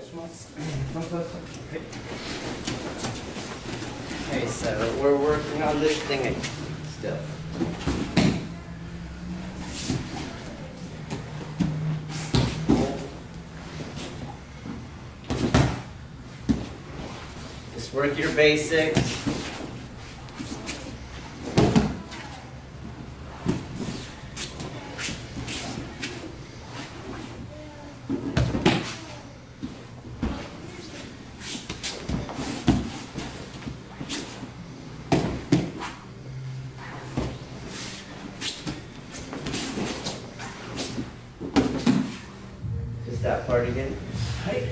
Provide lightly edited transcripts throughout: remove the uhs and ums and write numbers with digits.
Okay, so we're working on this thing still. Just work your basics. That part again. Right.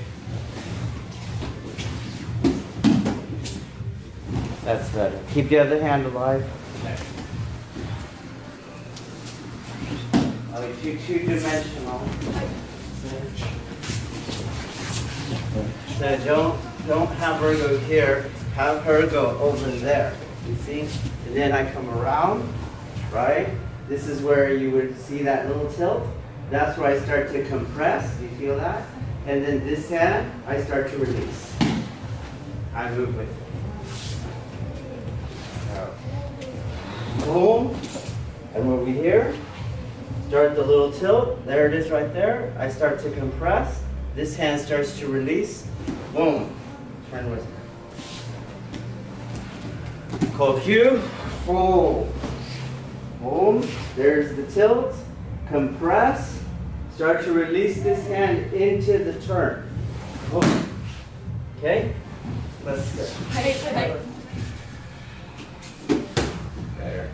That's better. Keep the other hand alive. Oh, two-dimensional. So don't have her go here. Have her go over there. You see? And then I come around, right? This is where you would see that little tilt. That's where I start to compress. Do you feel that? And then this hand, I start to release. I move with it. Boom. And over here, start the little tilt. There it is right there. I start to compress. This hand starts to release. Boom. Turn with it. Kokyu. Boom. Boom. There's the tilt. Compress. Start to release this hand into the turn. Okay? Let's go. Better.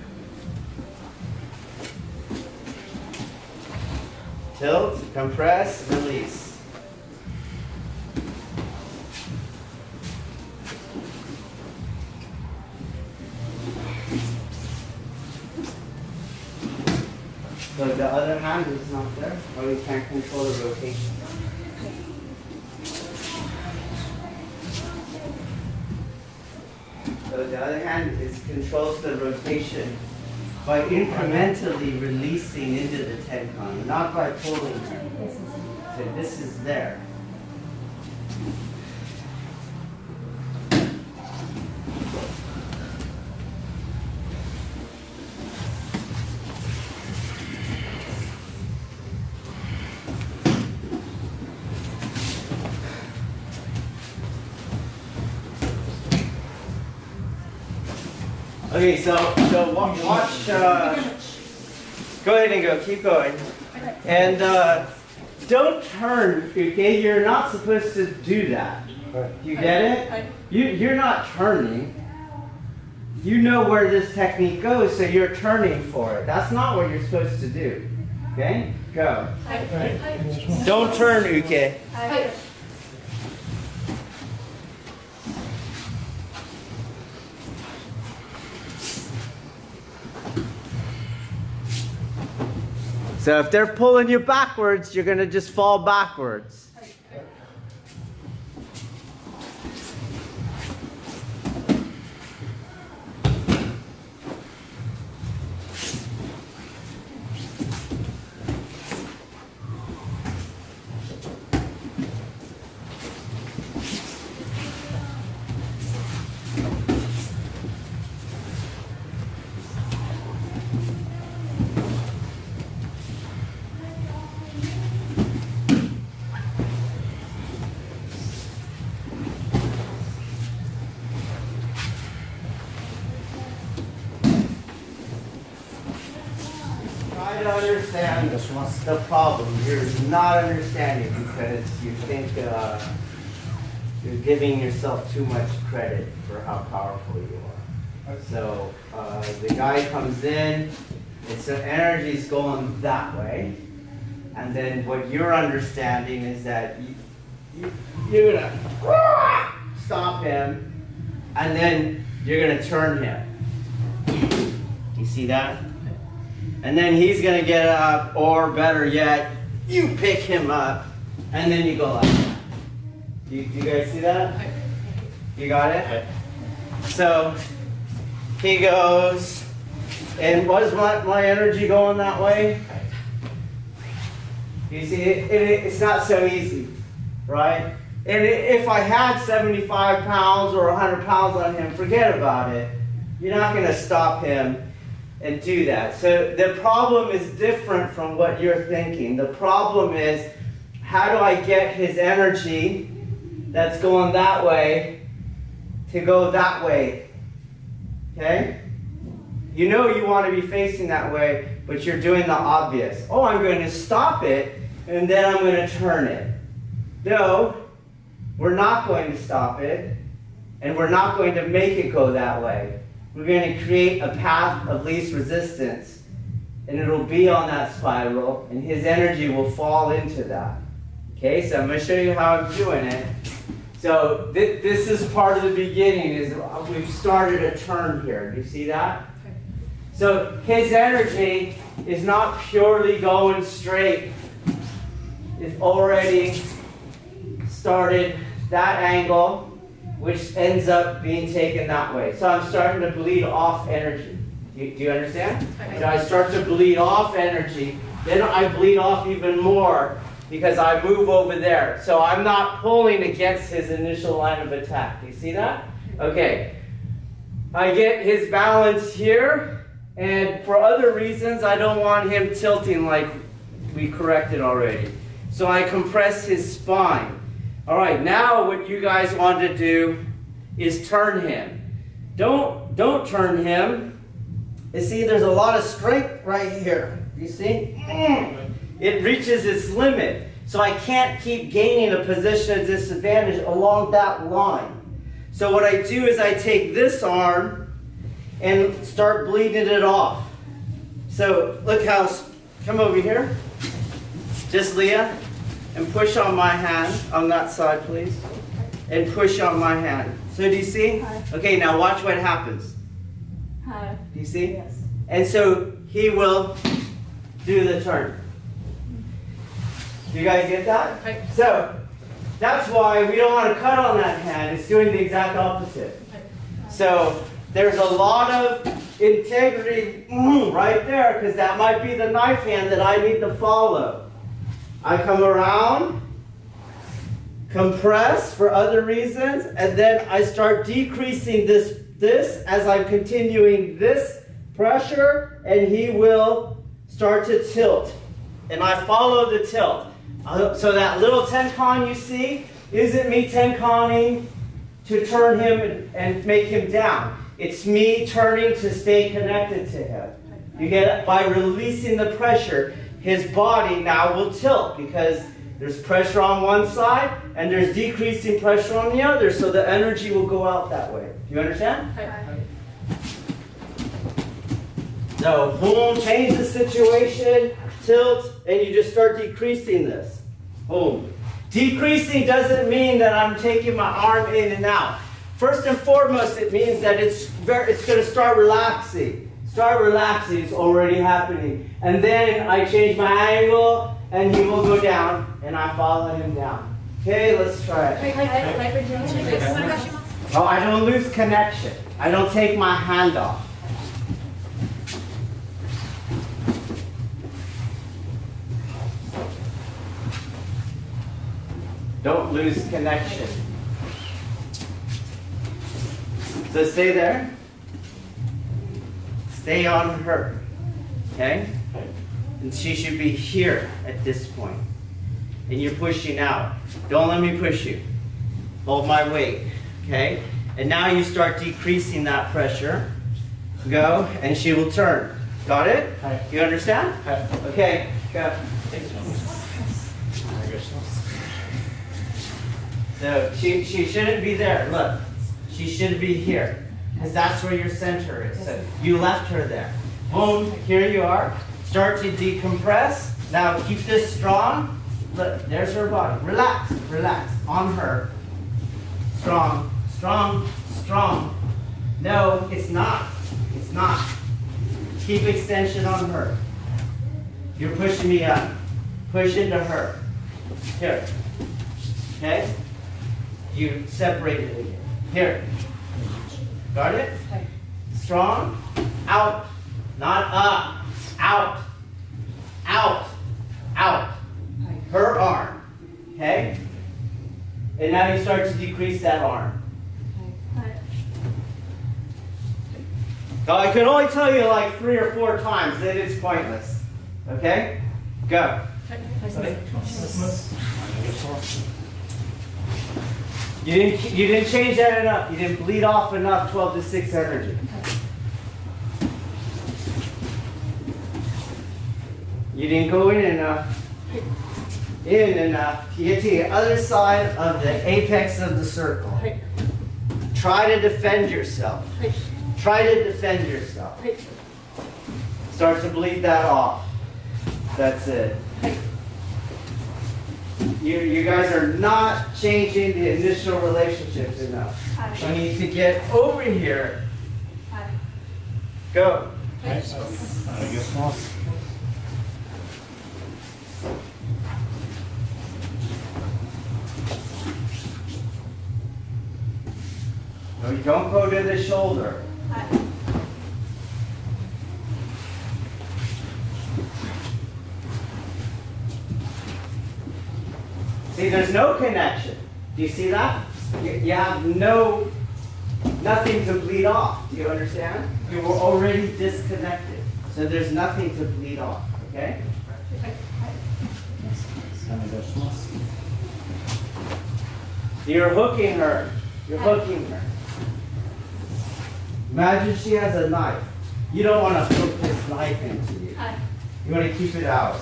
Tilt, compress, release. So the other hand is not there, or we can't control the rotation. So the other hand controls the rotation by incrementally releasing into the tenkan, not by pulling her. So this is there. Okay, so watch, go ahead and go, keep going. And don't turn, okay? You're not supposed to do that. You get it? You're not turning. You know where this technique goes, so you're turning for it. That's not what you're supposed to do. Okay? Go. Don't turn, Uke. So if they're pulling you backwards, you're going to just fall backwards. Try to understand the problem. You're not understanding because you think you're giving yourself too much credit for how powerful you are. So the guy comes in, it's the energy's going that way, and then what you're understanding is that you're gonna stop him, and then you're gonna turn him. You see that? And then he's going to get up, or better yet, you pick him up, and then you go like that. Do you guys see that? You got it? So he goes, and what is my energy going that way? You see, it's not so easy, right? And if I had 75 pounds or 100 pounds on him, forget about it. You're not going to stop him and do that. So the problem is different from what you're thinking. The problem is, how do I get his energy that's going that way to go that way? Okay? You know you want to be facing that way, but you're doing the obvious. Oh, I'm going to stop it, and then I'm going to turn it. No, we're not going to stop it, and we're not going to make it go that way. We're going to create a path of least resistance, and it'll be on that spiral, and his energy will fall into that. Okay, so I'm going to show you how I'm doing it. So this is part of the beginning, is we've started a turn here. Do you see that? So his energy is not purely going straight. It's already started that angle, which ends up being taken that way. So I'm starting to bleed off energy. Do you understand? So I start to bleed off energy. Then I bleed off even more because I move over there. So I'm not pulling against his initial line of attack. Do you see that? Okay. I get his balance here. And for other reasons, I don't want him tilting like we corrected already. So I compress his spine. All right, now what you guys want to do is turn him. Don't turn him. You see, there's a lot of strength right here. You see? It reaches its limit. So I can't keep gaining a position of disadvantage along that line. So what I do is I take this arm and start bleeding it off. So look how, come over here. Just Leah, and push on my hand, on that side please. And push on my hand. So do you see? Hi. Okay, now watch what happens. Hi. Do you see? Yes. And so he will do the turn. You guys get that? Hi. So that's why we don't want to cut on that hand. It's doing the exact opposite. So there's a lot of integrity right there, because that might be the knife hand that I need to follow. I come around, compress for other reasons, and then I start decreasing this as I'm continuing this pressure, and he will start to tilt. And I follow the tilt. So that little tenkan you see isn't me tenkaning to turn him and make him down. It's me turning to stay connected to him. You get it? By releasing the pressure, his body now will tilt because there's pressure on one side and there's decreasing pressure on the other, so the energy will go out that way. Do you understand? So, boom, change the situation, tilt, and you just start decreasing this. Boom. Decreasing doesn't mean that I'm taking my arm in and out. First and foremost, it means that it's going to start relaxing. Start relaxing is already happening. And then I change my angle, and he will go down, and I follow him down. Okay, let's try it. Oh, I don't lose connection. I don't take my hand off. Don't lose connection. So stay there. Stay on her. Okay? And she should be here at this point. And you're pushing out. Don't let me push you. Hold my weight. Okay? And now you start decreasing that pressure. Go, and she will turn. Got it? You understand? Okay, go. So she shouldn't be there. Look, she should be here, because that's where your center is. So you left her there. Boom, here you are. Start to decompress. Now keep this strong. Look, there's her body. Relax, relax on her. Strong, strong, strong. No, it's not. It's not. Keep extension on her. You're pushing me up. Push into her. Here. Okay? You separate it again. Here. Got it? Strong. Out. Not up. Out. Out. Out. Her arm. Okay? And now you start to decrease that arm. So I can only tell you like 3 or 4 times, then it's pointless. Okay? Go. You didn't change that enough. You didn't bleed off enough 12 to 6 energy. You didn't go in enough to get to the other side of the apex of the circle. Try to defend yourself. Try to defend yourself. Start to bleed that off. That's it. You guys are not changing the initial relationships enough. You need to get over here. Go. No, you don't go to the shoulder. See, there's no connection. Do you see that? You have nothing to bleed off. Do you understand? You were already disconnected. So there's nothing to bleed off. Okay? You're hooking her. You're hooking her. Imagine she has a knife. You don't want to hook this knife into you. You want to keep it out.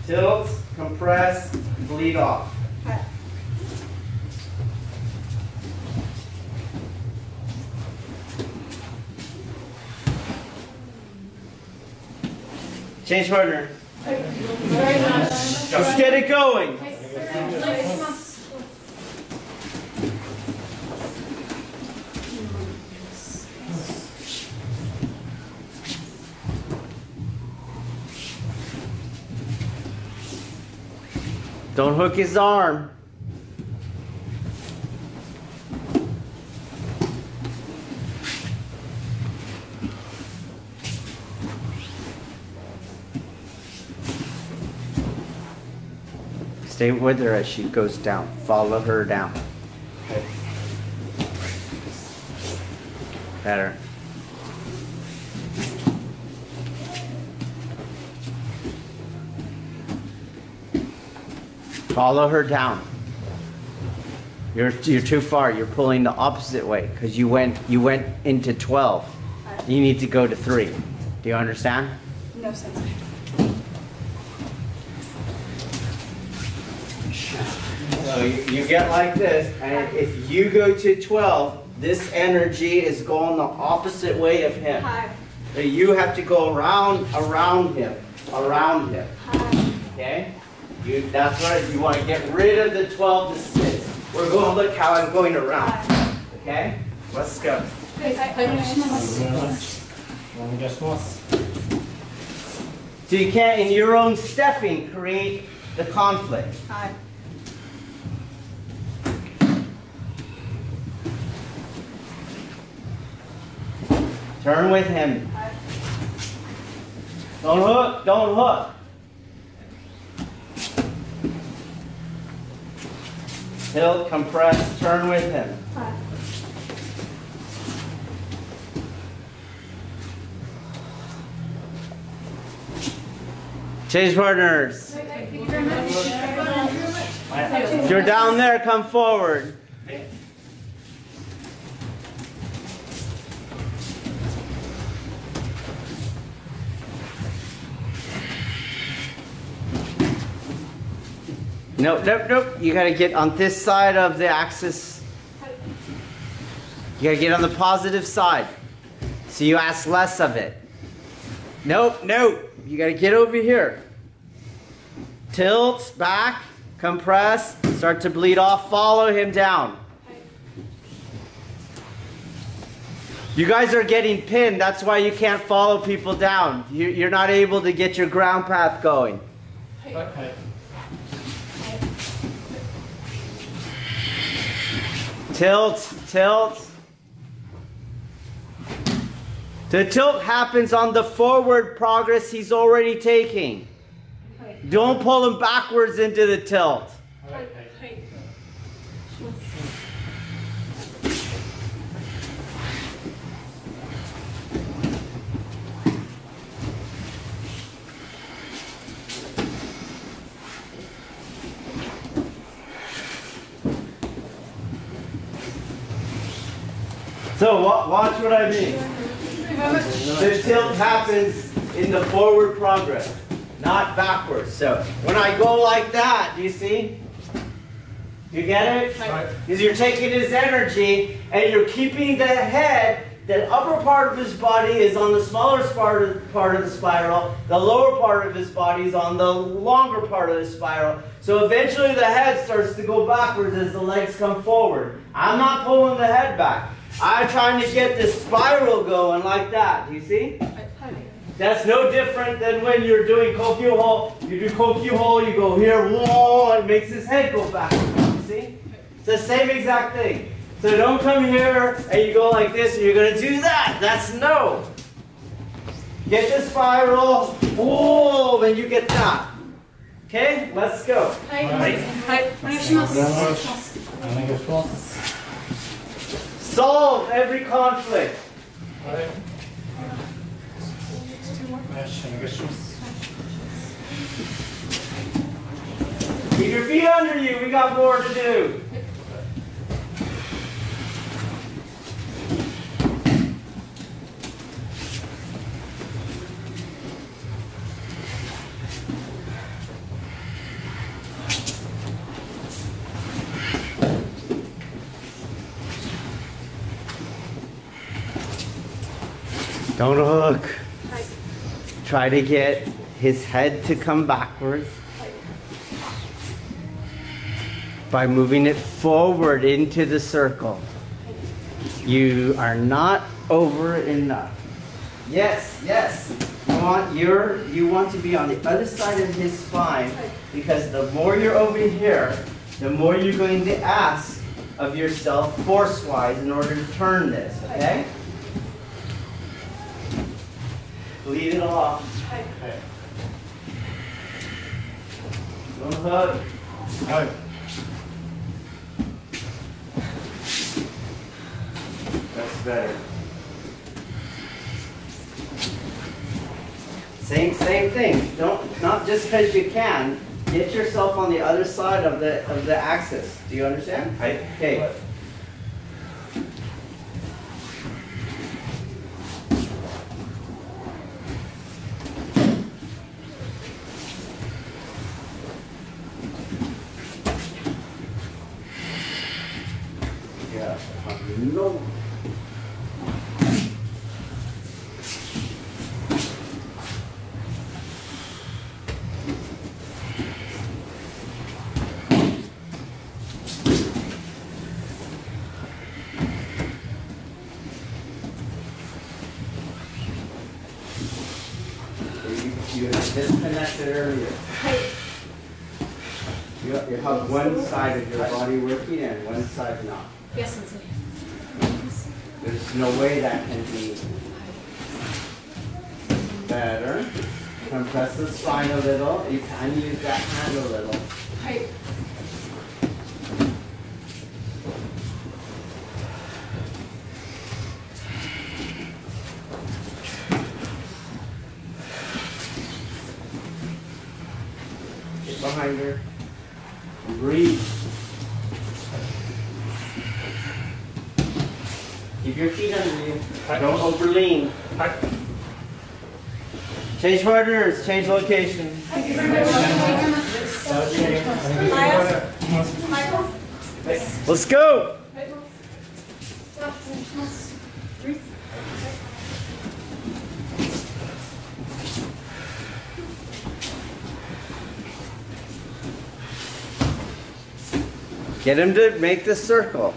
Tilt, compress, bleed off. Change partner. Let's get it going. Don't hook his arm. Stay with her as she goes down. Follow her down. Better. Follow her down. You're too far. You're pulling the opposite way because you went into 12. You need to go to 3. Do you understand? No sense. So you get like this, and if you go to 12, this energy is going the opposite way of him. So you have to go around him. Okay? That's right. You want to get rid of the 12 to 6. We're going to look how I'm going around. Okay? Let's go. So you can't, in your own stepping, create the conflict. Turn with him. Don't hook. Don't hook. Tilt, compress, turn with him. Change partners. If you're down there, come forward. Nope, nope, nope. You gotta get on this side of the axis. You gotta get on the positive side. So you ask less of it. Nope, nope. You gotta get over here. Tilt, back, compress, start to bleed off, follow him down. You guys are getting pinned, that's why you can't follow people down. You're not able to get your ground path going. Okay. Tilt, tilt. The tilt happens on the forward progress he's already taking. Don't pull him backwards into the tilt. So watch what I mean. The tilt happens in the forward progress, not backwards. So when I go like that, do you see? Do you get it? Because you're taking his energy and you're keeping the head, the upper part of his body is on the smaller part of the spiral. The lower part of his body is on the longer part of the spiral. So eventually the head starts to go backwards as the legs come forward. I'm not pulling the head back. I'm trying to get the spiral going like that. Do you see? That's no different than when you're doing Kokyu Ho. You do Kokyu Ho, you go here, whoa, it makes his head go backwards. You see? It's the same exact thing. So don't come here and you go like this and you're going to do that. That's no. Get the spiral, whoa, then you get that. Okay, let's go. Solve every conflict. Keep your feet under you. We got more to do. Don't hook. Try to get his head to come backwards by moving it forward into the circle. You are not over enough. Yes, yes. You want to be on the other side of his spine, because the more you're over here, the more you're going to ask of yourself force-wise in order to turn this, okay? Lead it off. Don't hug. Hug. That's better. Same thing. Not just because you can. Get yourself on the other side of the axis. Do you understand? Okay. No. You disconnected earlier. You have one side of your body working and one side not. Yes, sensei. There's no way that can be better. Compress the spine a little. You can use that hand a little. Right. Get behind her. Breathe. Keep your feet under you. Don't overlean. Change partners. Change location. Let's go. Get him to make the circle.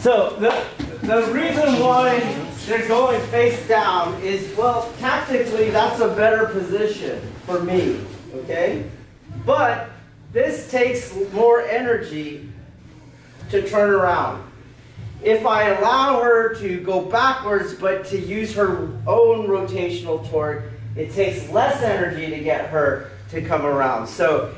So the reason why they're going face down is, well, tactically that's a better position for me, okay? But this takes more energy to turn around. If I allow her to go backwards but to use her own rotational torque, it takes less energy to get her to come around. So,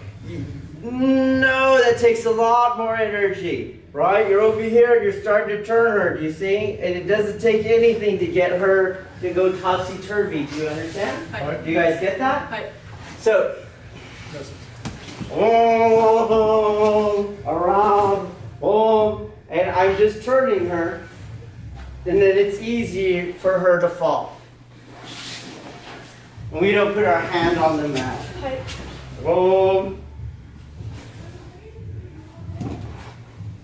no, that takes a lot more energy. Right? You're over here, you're starting to turn her, do you see? And it doesn't take anything to get her to go topsy-turvy. Do you understand? Right. Do you guys get that? Right. So, around, boom, and I'm just turning her, and then it's easy for her to fall. And we don't put our hand on the mat. Right. Boom.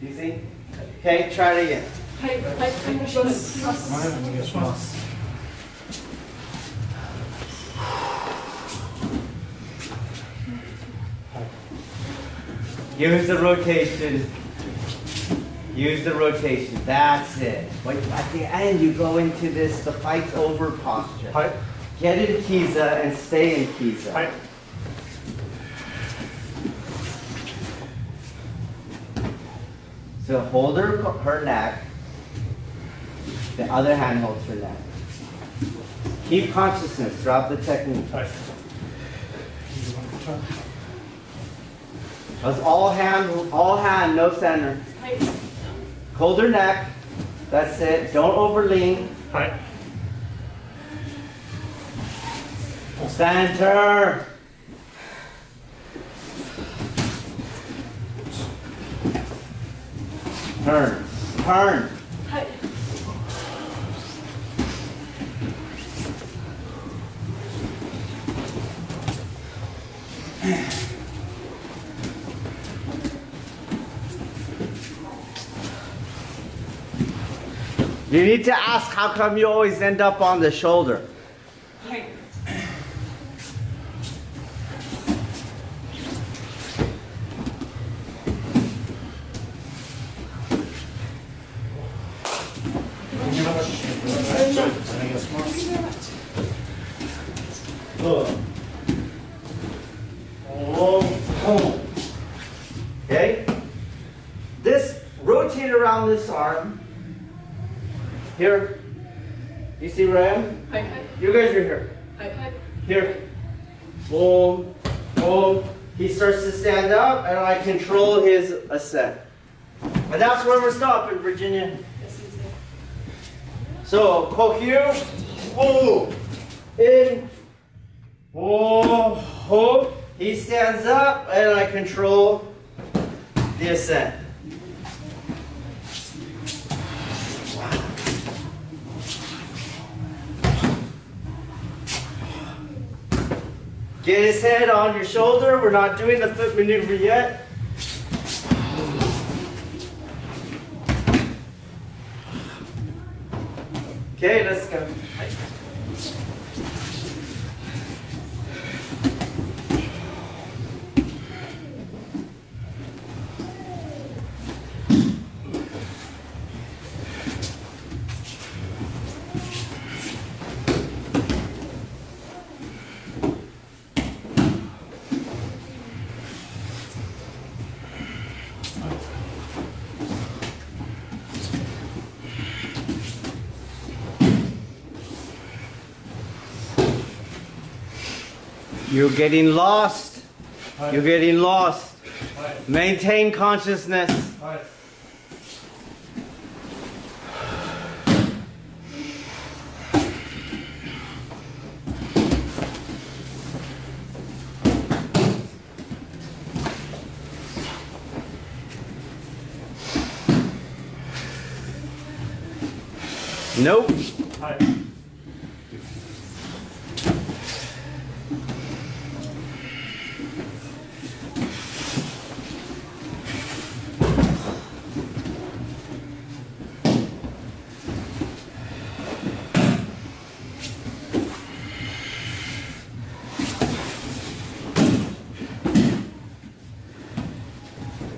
You see? Okay, try it again. Use the rotation. Use the rotation. That's it. But at the end, you go into this, the fight's over posture. Right. Get in Kiza and stay in Kiza. Right. So hold her neck. The other hand holds her neck. Keep consciousness throughout the technique. Right. That's all hand, no center. Hold her neck. That's it. Don't overlean. Right. Center. Turn. Turn. You need to ask how come you always end up on the shoulder. Okay? This, rotate around this arm. Here. You see where I am? You guys are here. Here. Boom. Boom. He starts to stand up and I control his ascent. And that's where we're stopping, Virginia. So, cohere. Boom. In. Boom. Boom. He stands up and I control the ascent. Get his head on your shoulder. We're not doing the foot maneuver yet. Okay, let's go. You're getting lost. You're getting lost. Maintain consciousness. Nope.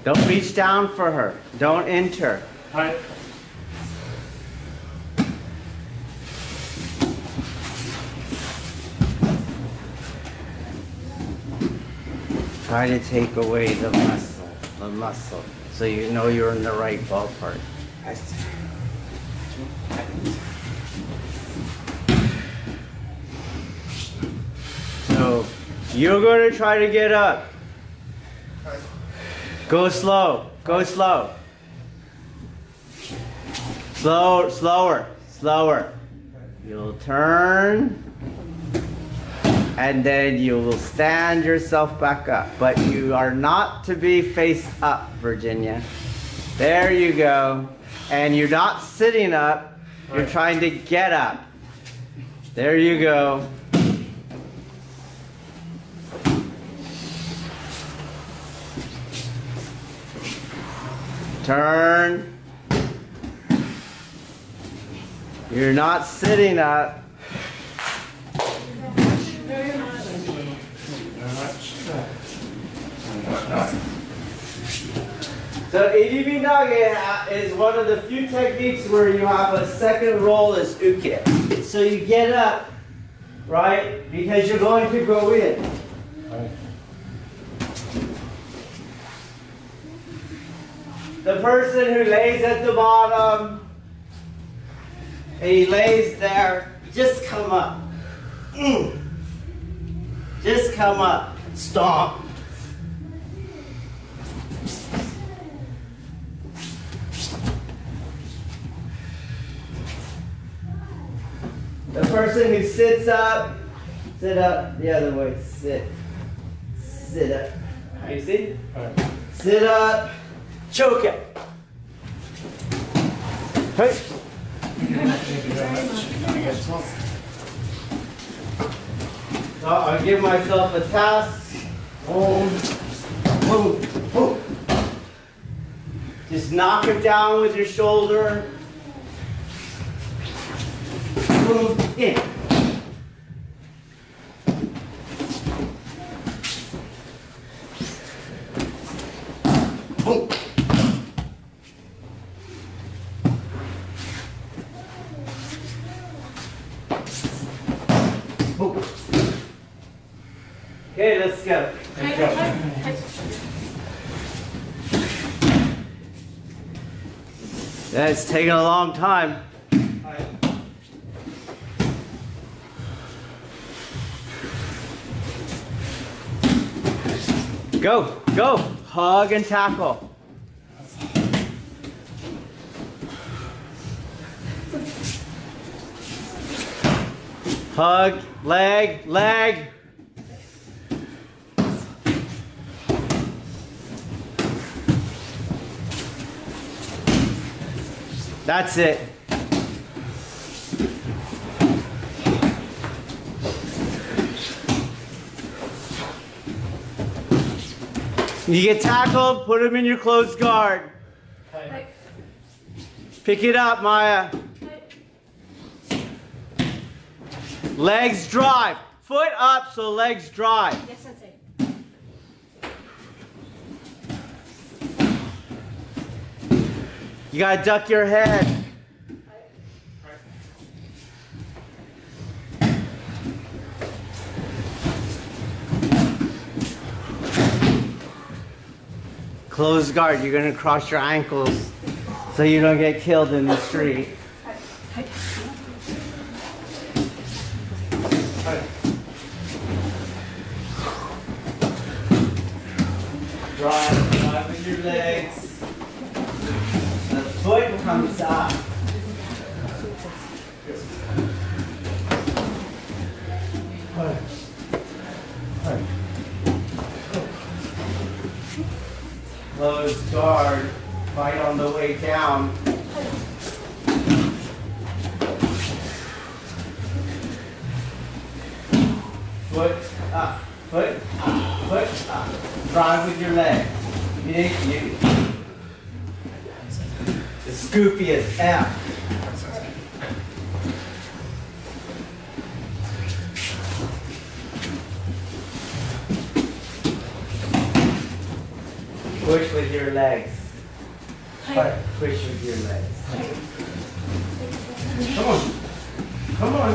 Don't reach down for her. Don't enter. Try to take away the muscle, so you know you're in the right ballpark. So you're going to try to get up. Go slow. Go slow. Slower. You'll turn. And then you will stand yourself back up. But you are not to be face up, Virginia. There you go. And you're not sitting up. You're trying to get up. There you go. Turn. You're not sitting up. So ADB Nage is one of the few techniques where you have a second roll as uke. So you get up, right? Because you're going to go in. The person who lays at the bottom, and he lays there, just come up. Just come up. Stomp. The person who sits up, sit up the other way. Sit up. You see? Sit up. Choke it. Hey. So I'll give myself a task. Boom. Just knock him down with your shoulder. Boom, in. Boom. Boom. Okay, let's go. That's taking a long time. Go. Hug and tackle. Hug, leg. That's it. You get tackled, put him in your closed guard. Pick it up, Maya. Legs drive. Foot up so legs drive. Yes, Sensei. You gotta duck your head. Close guard, you're gonna cross your ankles so you don't get killed in the street. Drive with your legs. The foot comes up. Close guard, fight on the way down. Foot up, foot up, foot up. Drive with your leg. You. As goofy as F. Push with your legs. Push with your legs. Come on.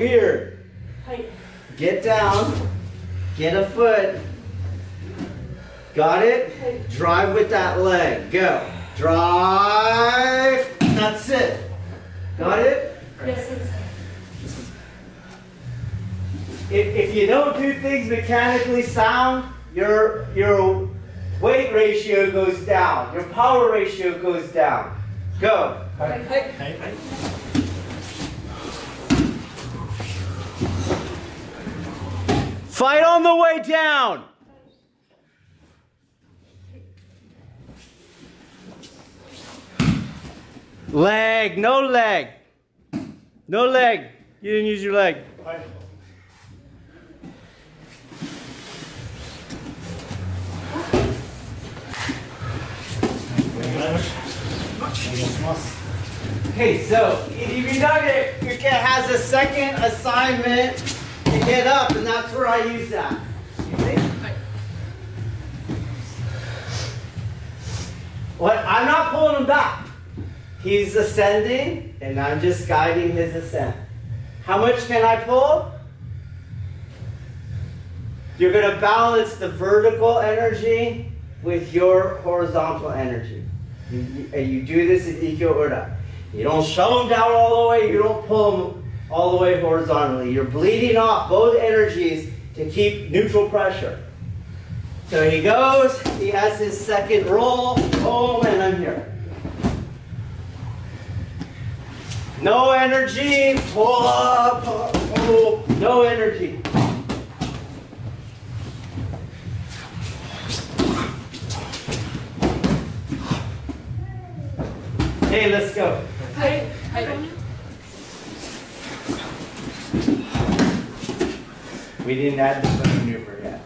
weird. Get down. Get a foot. Got it? Drive with that leg. Go. Drive. That's it. Got it? Yes. If you don't do things mechanically sound, your weight ratio goes down. Your power ratio goes down. Go. Fight on the way down. Leg, no leg. No leg. You didn't use your leg. Okay, so if you know that your kid has a second assignment to get up, and that's where I use that. You see? What? I'm not pulling him back. He's ascending, and I'm just guiding his ascent. How much can I pull? You're going to balance the vertical energy with your horizontal energy. You do this in Ikkyo Ura. You don't shove them down all the way. You don't pull them all the way horizontally. You're bleeding off both energies to keep neutral pressure. So he goes. He has his second roll. Boom, and I'm here. No energy. Pull up. Pull. No energy. Okay, let's go. We didn't add the maneuver yet.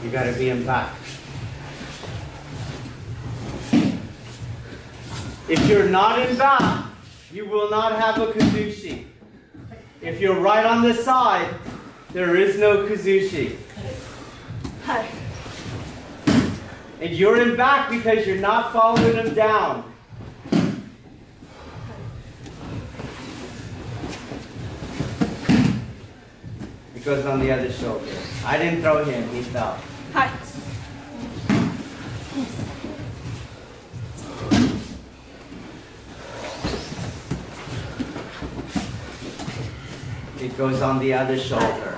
You got to be in back. If you're not in back, you will not have a kazushi. If you're right on the side, there is no kazushi. And you're in back because you're not following him down. It goes on the other shoulder. I didn't throw him, he fell. It goes on the other shoulder.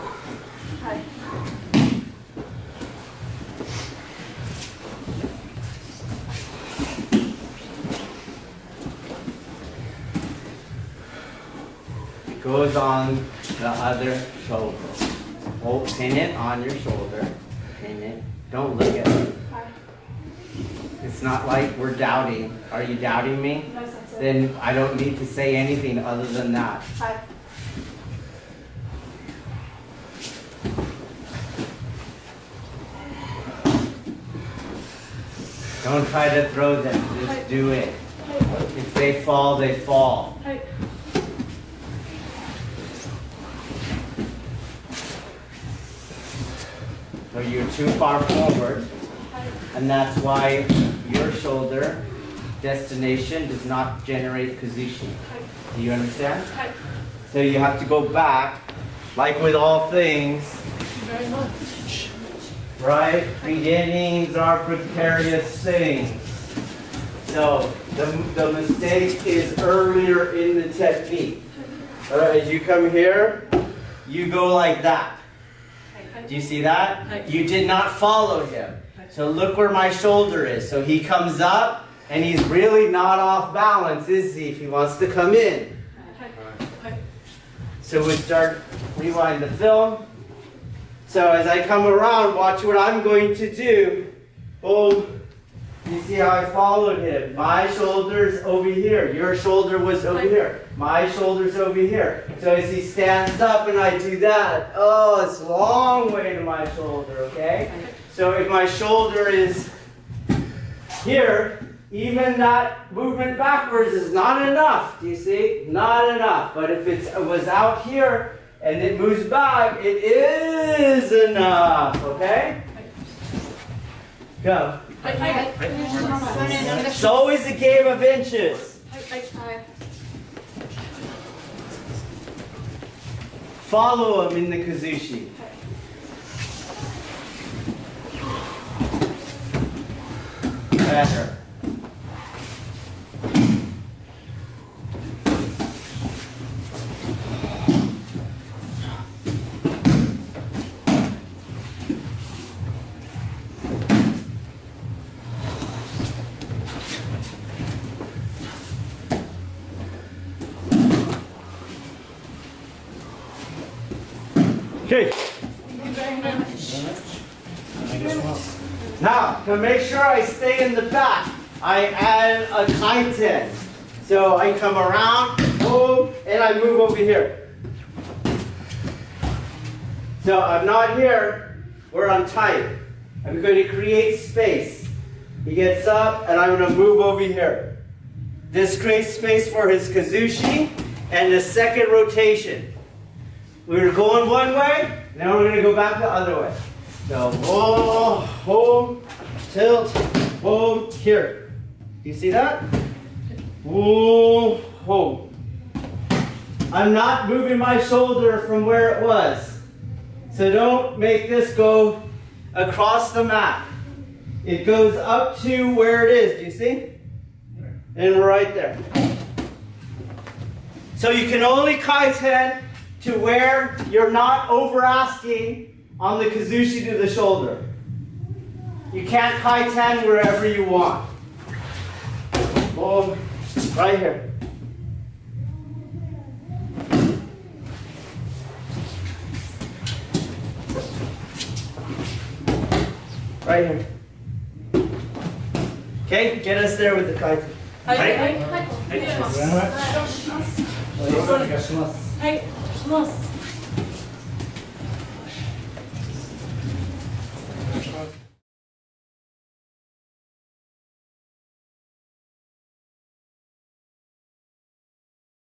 It goes on the other shoulder. Hold, pin it on your shoulder. Pin it. Don't look at it. It's not like we're doubting. Are you doubting me? No, sir. Then I don't need to say anything other than that. Don't try to throw them. Just do it. If they fall, they fall. So you're too far forward, and that's why your shoulder destination does not generate kazushi. Do you understand? So you have to go back, like with all things. Very much. Right? Beginnings are precarious things. So the mistake is earlier in the technique. As you come here, you go like that. Do you see that? You did not follow him. So look where my shoulder is. So he comes up, and he's really not off balance, is he, if he wants to come in? So we start, rewind the film. So as I come around, watch what I'm going to do. Boom. you see how I followed him? My shoulder's over here. Your shoulder was over here. My shoulder's over here. So as he stands up and I do that, oh, it's a long way to my shoulder, okay? So if my shoulder is here, even that movement backwards is not enough. Do you see? Not enough. But if it was out here and it moves back, it is enough, okay? Go. It's always a game of inches. Follow him in the kazushi. Better. Okay. Now, to make sure I stay in the back, I add a kaiten. So I come around, boom, and I move over here. So I'm not here where I'm tight. I'm going to create space. He gets up, and I'm going to move over here. This creates space for his kazushi and the second rotation. We're going one way, now we're going to go back the other way. So, oh, boom, tilt, boom, here. You see that? Whoa, whoa. I'm not moving my shoulder from where it was. So don't make this go across the mat. It goes up to where it is, do you see? And we're right there. So you can only kaiten to where you're not over asking on the kazushi to the shoulder. You can't kaiten wherever you want. Boom, right here. Right here. Okay, get us there with the kaiten. はい。はい。はい。お願いします。はい。します。